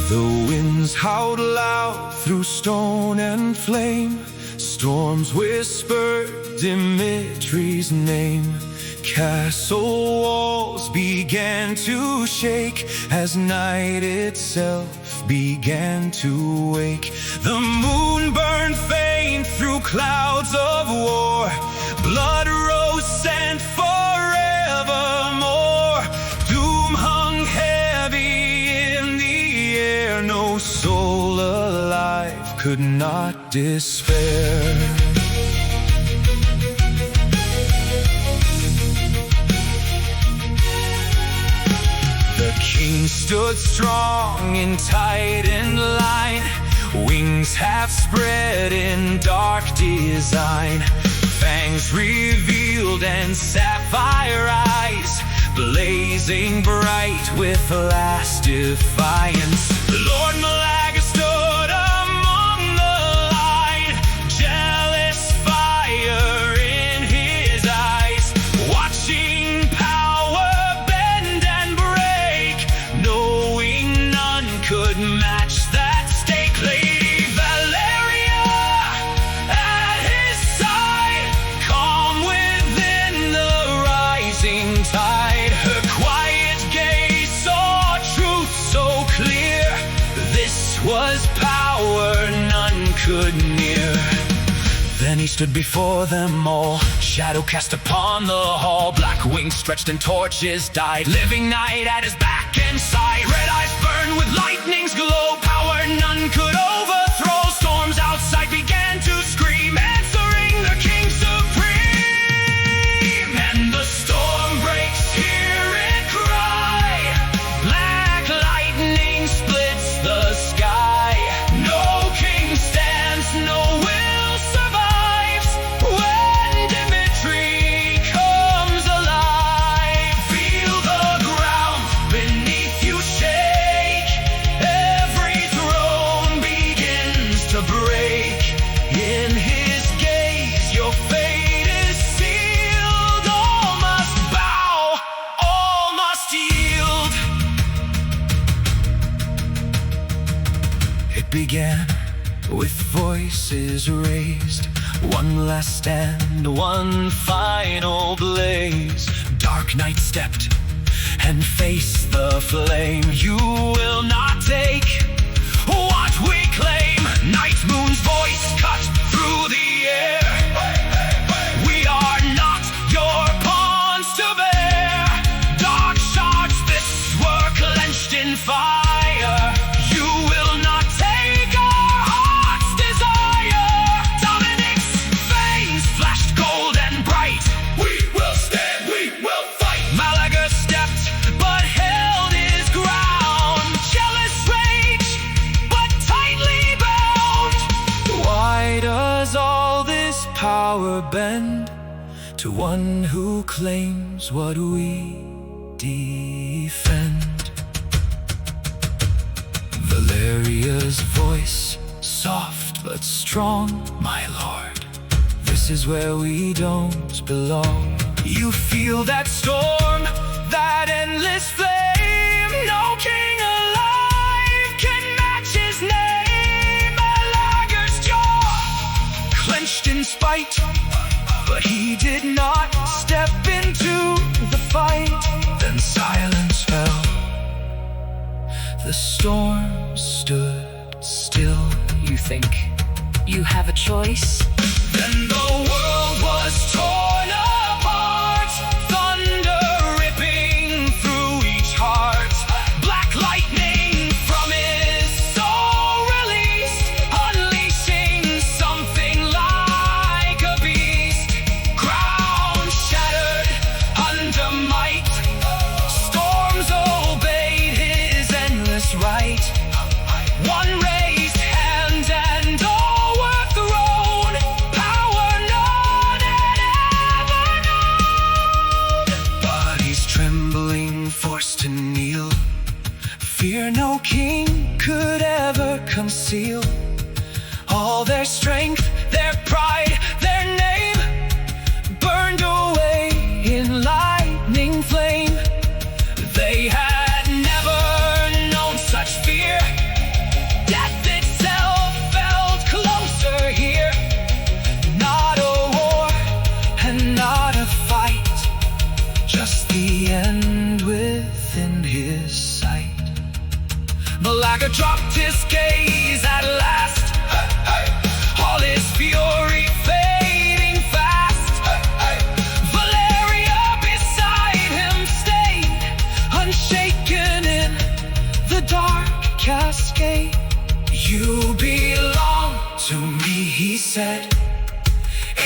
The winds howled loud through stone and flame. Storms whispered Dimitri's name. Castle walls began to shake as night itself began to wake. The moon burned faint through clouds of war. Blood rose sent forevermore. Doom hung heavy in the air. No soul alive could not despair. The king stood strong in tightened line, wings half spread in dark design, fangs revealed and sapphire eyes, blazing bright with last defiance. Lord Malaga stood among the line, jealous fire in his eyes, watching power bend and break, knowing none could match that stake. Lady Valeria at his side, calm within the rising tide. Her quiet gaze saw truth so clear. This was power none could near. Then he stood before them all, shadow cast upon the hall. Black wings stretched and torches died, living night at his back and side. Red eyes burned with lightning's glow, power none could overthrow. Storms outside began to scream, answering the king supreme. And the storm breaks, hear it cry. Black lightning splits the sky. No king stands, no will survives when Dimitri comes alive. Feel the ground beneath you shake. Every throne begins to break. In his gaze your fate is sealed. All must bow, all must yield. It began with voices raised, one last stand, one final blaze. Dark night stepped and faced the flame. You will not take what we claim. Night moon's voice cut through the air. We are not your pawns to bear. Dark shards, fists were clenched in fire. You will not take our heart's desire. Dominic's veins flashed gold and bright. We will stand, we will fight. Malaga stepped but held his ground. Jealous rage but tightly bound. Why does all this power bend to one who claims what we defend? Valeria's voice, soft but strong. My lord, this is where we don't belong. You feel that storm, that endless flame. No king alive can match his name. Malaga's jaw clenched in spite, but he did not step into the fight. Then silence fell. The storm stood still. You think you have a choice? Then the world was torn apart, thunder ripping through each heart. Black lightning from his soul released, unleashing something like a beast. Ground shattered under might, storms obeyed his endless right. One raised hand and all were thrown, power none had ever known. Bodies trembling, forced to kneel, fear no king could ever conceal. All their strength, their pride, their name burned away in lightning flame. the end within his sight. Malaga dropped his gaze at last, all his fury fading fast. Valeria beside him stayed, unshaken in the dark cascade. You belong to me, he said,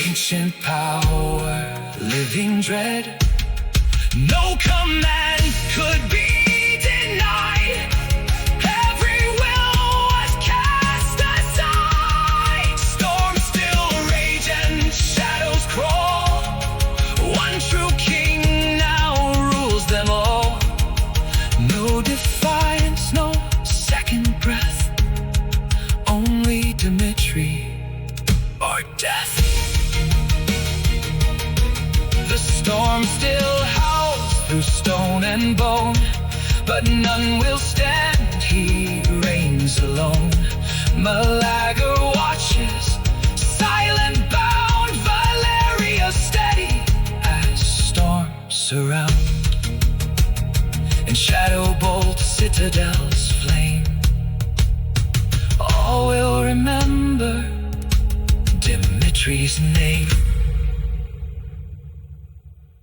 ancient power, living dread. No command could be denied. Every will was cast aside. Storms still rage and shadows crawl. One true king now rules them all. No defiance, no second breath, only Dimitri or death. The storm still howls through stone and bone, but none will stand, he reigns alone. Malaga watches, silent bound, Valeria steady as storms surround, and shadow bolt Citadel's flame. All will remember Dimitri's name.